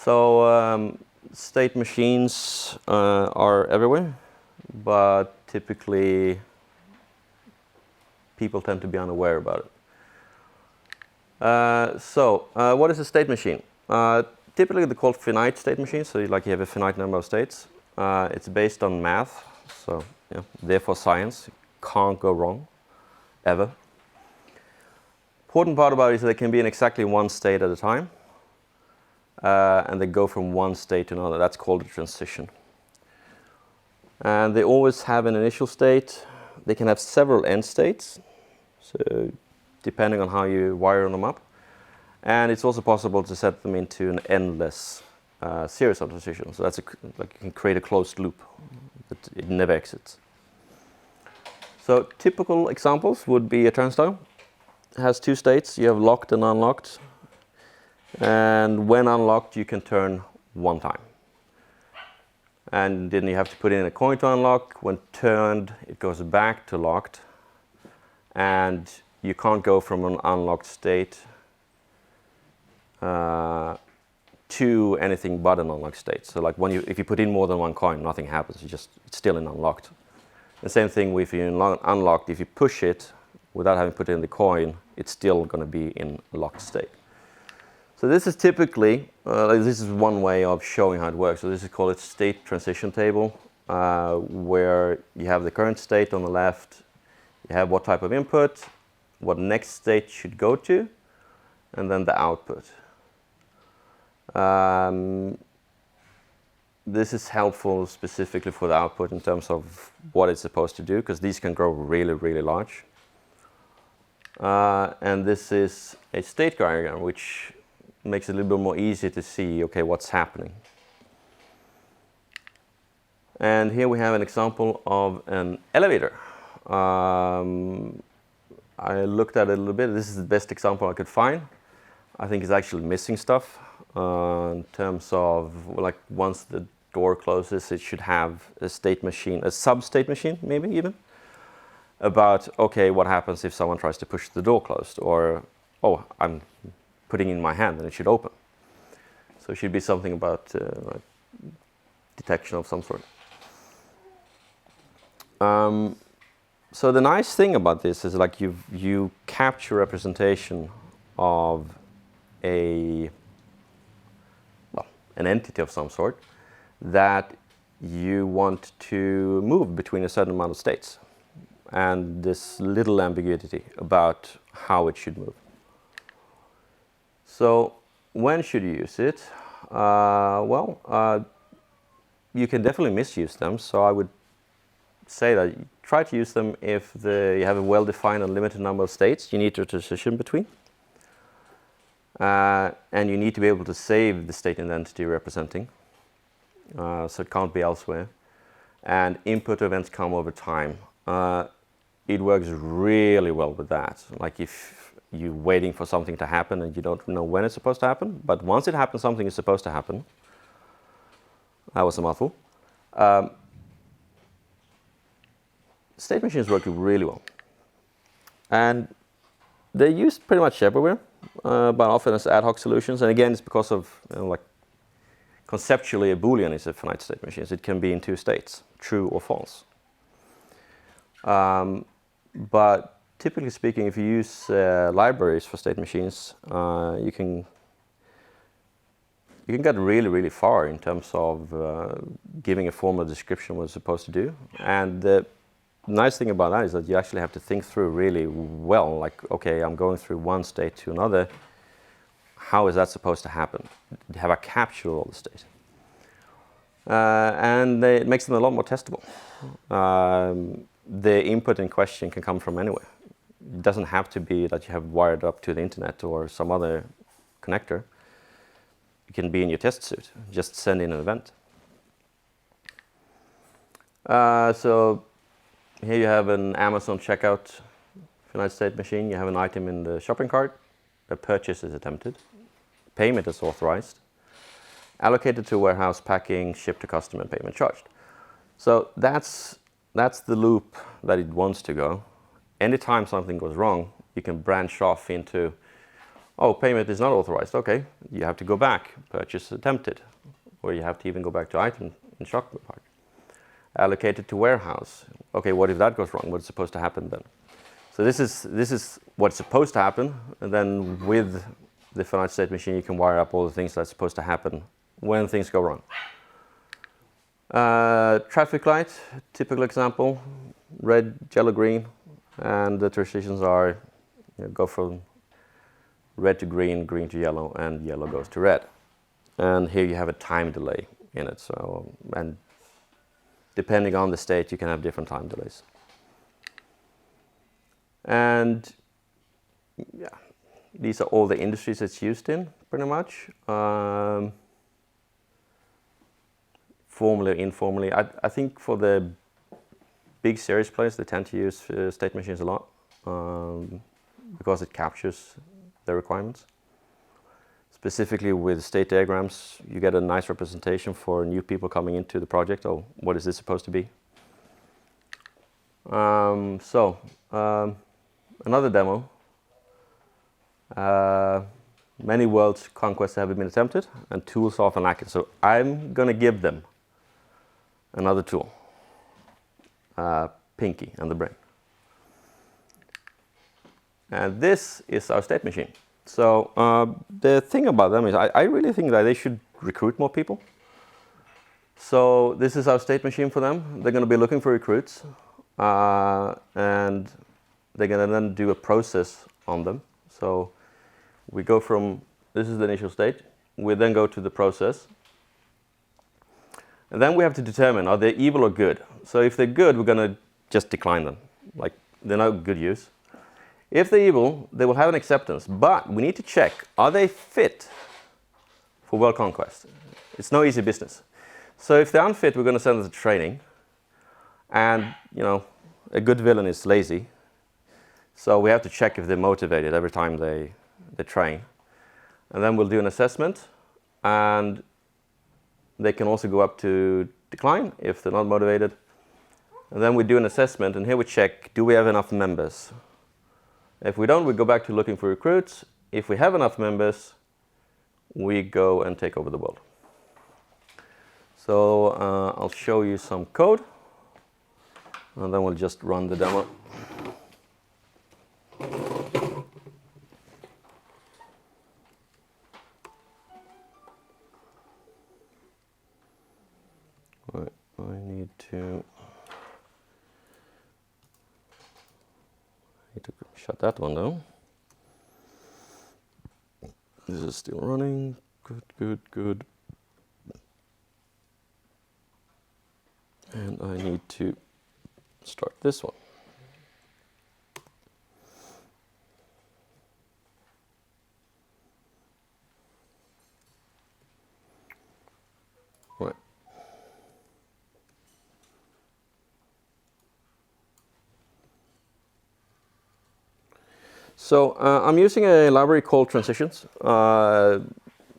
So state machines are everywhere, but typically people tend to be unaware about it. What is a state machine? Typically they're called finite state machines, so you have a finite number of states. It's based on math, so therefore science can't go wrong, ever. Important part about it is that they can be in exactly one state at a time, and they go from one state to another. That's called a transition. And they always have an initial state. They can have several end states, so depending on how you wire them up. And it's also possible to set them into an endless series of transitions. So that's like you can create a closed loop that it never exits. So typical examples would be a turnstile. It has two states. You have locked and unlocked. And when unlocked, you can turn one time. And then you have to put in a coin to unlock. When turned, it goes back to locked. And you can't go from an unlocked state to anything but an unlocked state. So like if you put in more than one coin, nothing happens. It's still in unlocked. The same thing with you unlocked. If you push it without having put in the coin, it's still going to be in a locked state. So this is typically, this is one way of showing how it works. So this is called a state transition table, where you have the current state on the left, you have what type of input, what next state should go to, and then the output. This is helpful specifically for the output in terms of what it's supposed to do, because these can grow really, really large. And this is a state diagram, which makes it a little bit more easy to see, okay, what's happening. And here we have an example of an elevator. I looked at it a little bit. This is the best example I could find. I think it's actually missing stuff in terms of, like, once the door closes, it should have a state machine, a sub-state machine, maybe even, about, okay, what happens if someone tries to push the door closed, or, oh, I'm putting in my hand and it should open. So it should be something about like detection of some sort. So the nice thing about this is, like, you capture representation of an entity of some sort that you want to move between a certain amount of states, and this little ambiguity about how it should move. So when should you use it? You can definitely misuse them. So I would say that you try to use them if you have a well-defined and limited number of states you need to transition between. And you need to be able to save the state identity representing. So it can't be elsewhere. And input events come over time. It works really well with that. Like if you're waiting for something to happen and you don't know when it's supposed to happen, but once it happens, something is supposed to happen. That was a mouthful. State machines work really well. And they're used pretty much everywhere, but often as ad hoc solutions. And again, it's because of, like, conceptually a Boolean is a finite state machine. So it can be in two states, true or false. But typically speaking, if you use libraries for state machines, you can get really, really far in terms of giving a formal description of what it's supposed to do. And the nice thing about that is that you actually have to think through really well, like, okay, I'm going through one state to another. How is that supposed to happen? Have I captured all the state? And it makes them a lot more testable. The input in question can come from anywhere. It doesn't have to be that you have wired up to the internet or some other connector. It can be in your test suite. Just send in an event. So here you have an Amazon checkout finite state machine. You have an item in the shopping cart. A purchase is attempted. Payment is authorized. Allocated to warehouse, packing, shipped to customer, payment charged. So that's the loop that it wants to go. Anytime something goes wrong, you can branch off into, Oh, payment is not authorized. Okay, you have to go back. Purchase attempted. Or you have to even go back to item in shock park. Allocated to warehouse. Okay, what if that goes wrong? What's supposed to happen then? So this is what's supposed to happen, and then with the finite state machine, you can wire up all the things that's supposed to happen when things go wrong. Traffic light, typical example, red, yellow, green, and the transitions are go from red to green, green to yellow, and yellow goes to red. And here you have a time delay in it. So, and depending on the state, you can have different time delays. And yeah, these are all the industries it's used in, pretty much. Formally or informally. I think for the big serious players, they tend to use state machines a lot because it captures the requirements. Specifically with state diagrams, you get a nice representation for new people coming into the project. Oh, what is this supposed to be? Another demo. Many world conquests have been attempted, and tools are often lacking. So I'm going to give them another tool, Pinky and the brain. And this is our state machine. So the thing about them is I really think that they should recruit more people. So this is our state machine for them. They're going to be looking for recruits, and they're going to then do a process on them. So we go from, this is the initial state, we then go to the process. And then we have to determine, are they evil or good? So if they're good, we're going to just decline them. Like, they're no good use. If they're evil, they will have an acceptance. But we need to check, are they fit for world conquest? It's no easy business. So if they're unfit, we're going to send them to training. And, a good villain is lazy. So we have to check if they're motivated every time they train. And then we'll do an assessment. And they can also go up to decline if they're not motivated. And then we do an assessment, and here we check, do we have enough members? If we don't, we go back to looking for recruits. If we have enough members, we go and take over the world. So I'll show you some code, and then we'll just run the demo. Right, I need to shut that one down. This is still running. Good. And I need to start this one. Right. So I'm using a library called Transitions.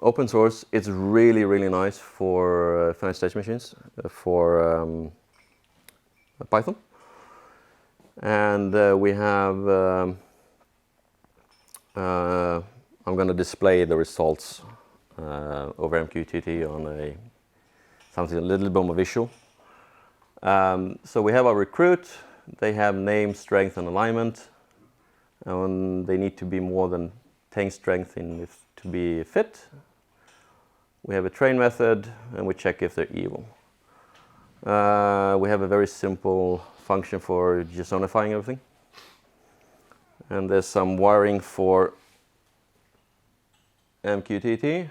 Open source. It's really, really nice for finite state machines, for Python. And we have, I'm going to display the results over MQTT on something a little bit more visual. So we have our recruit. They have name, strength, and alignment. And they need to be more than 10 strength to be fit. We have a train method, and we check if they're evil. We have a very simple function for JSONifying everything. And there's some wiring for MQTT.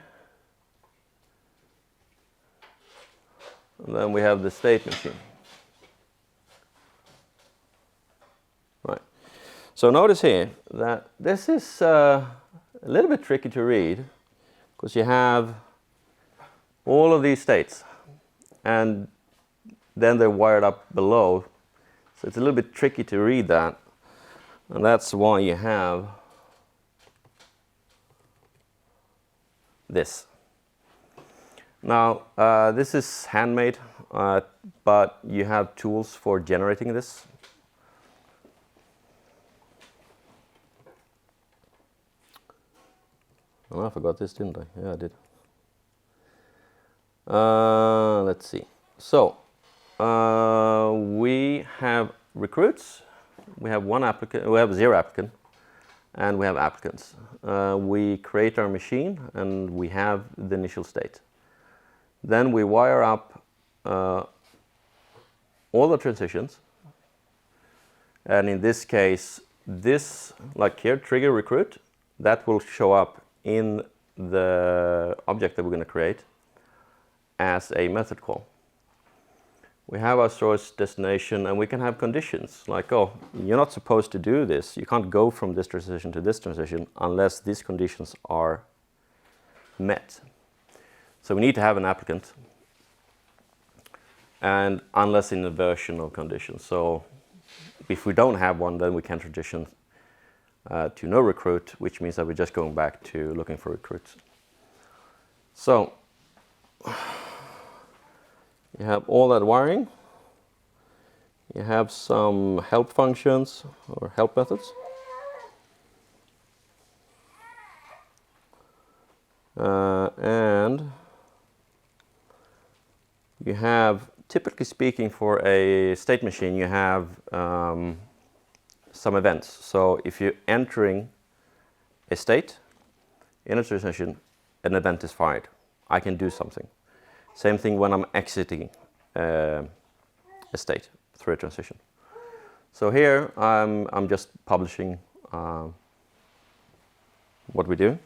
And then we have the state machine. Right. So notice here that this is a little bit tricky to read, because you have all of these states, and then they're wired up below. So it's a little bit tricky to read that. And that's why you have this. Now, this is handmade, but you have tools for generating this. Oh, I forgot this, didn't I? Yeah, I did. Let's see. So we have recruits. We have one applicant. We have 0 applicant, and we have applicants. We create our machine, and we have the initial state. Then we wire up all the transitions. And in this case, this, like here, trigger recruit, that will show up in the object that we're going to create as a method call. We have our source destination, and we can have conditions like, oh, you're not supposed to do this. You can't go from this transition to this transition unless these conditions are met. So we need to have an applicant, and unless in a version of conditions. So if we don't have one, then we can transition to no recruit, which means that we're just going back to looking for recruits. So you have all that wiring. You have some help functions or help methods. And you have, typically speaking, for a state machine, you have some events. So if you're entering a state in a transition, an event is fired. I can do something. Same thing when I'm exiting a state through a transition. So here I'm just publishing what we do.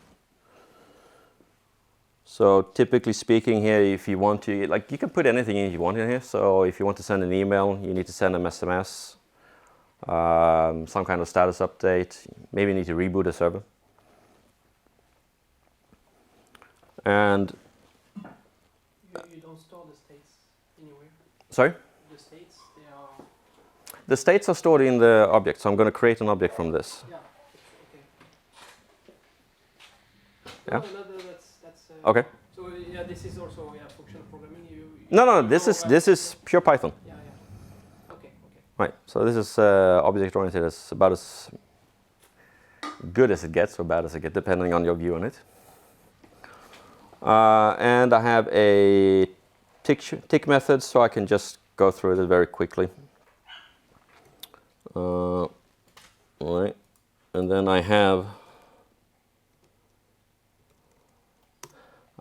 So typically speaking here, if you want to, like, you can put anything in you want in here. So if you want to send an email, you need to send an SMS, some kind of status update, maybe you need to reboot a server. And you don't store the states anywhere? Sorry? The states, they are... The states are stored in the object, so I'm going to create an object from this. Yeah, okay. Yeah? No, that's Okay. So yeah, this is also functional programming. No, this is pure Python. Yeah. Okay. Right. So this is object oriented. It's about as good as it gets, or bad as it gets, depending on your view on it. And I have a tick method, so I can just go through it very quickly. All right. And then I have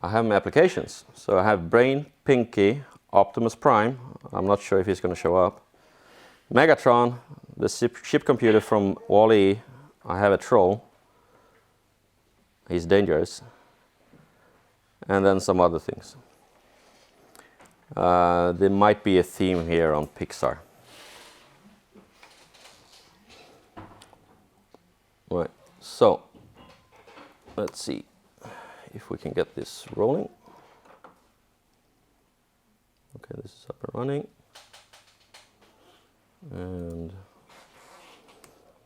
my applications. So I have Brain, Pinky, Optimus Prime. I'm not sure if he's going to show up. Megatron, the ship computer from Wall-E. I have a troll. He's dangerous. And then some other things. There might be a theme here on Pixar. Right, so let's see if we can get this rolling. Okay, this is up and running. And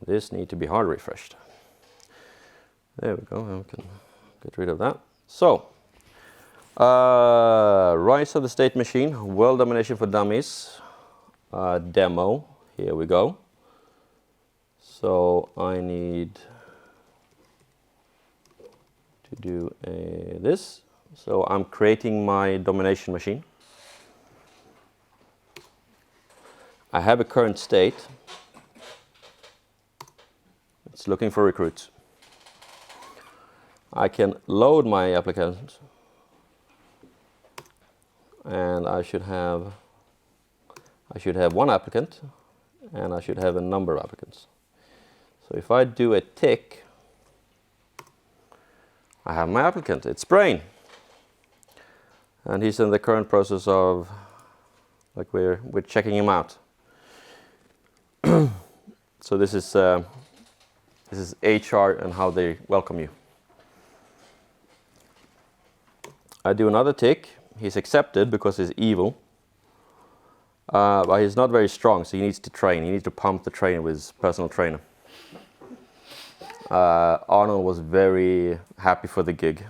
this needs to be hard refreshed. There we go, I can get rid of that. So, Rise of the State Machine, World Domination for Dummies, demo, here we go. So I need to do this. So I'm creating my domination machine. I have a current state. It's looking for recruits. I can load my applications, and I should have one applicant, and I should have a number of applicants. So if I do a tick, I have my applicant. It's Brain, and he's in the current process of, like, we're checking him out. So this is HR and how they welcome you. I do another tick. He's accepted because he's evil, but he's not very strong, so he needs to train. He needs to pump the trainer with his personal trainer. Arnold was very happy for the gig.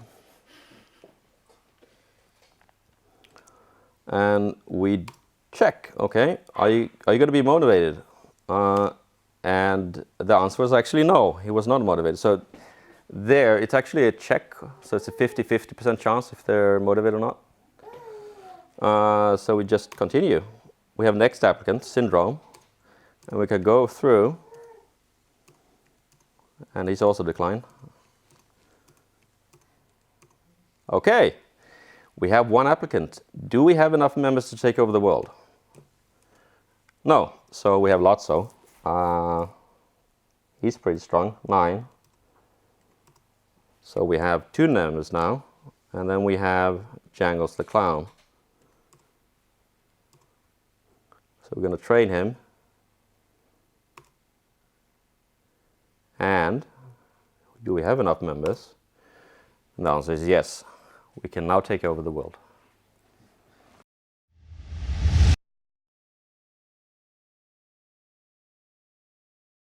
And we check, okay, are you going to be motivated? And the answer was actually no, he was not motivated. So There, it's actually a check, so it's a 50-50% chance if they're motivated or not. So we just continue. We have next applicant, syndrome, and we can go through, and he's also declined. Okay, we have one applicant. Do we have enough members to take over the world? No, so we have Lotso. He's pretty strong, 9. So we have 2 members now, and then we have Jangles the Clown. So we're going to train him. And do we have enough members? And the answer is yes. We can now take over the world.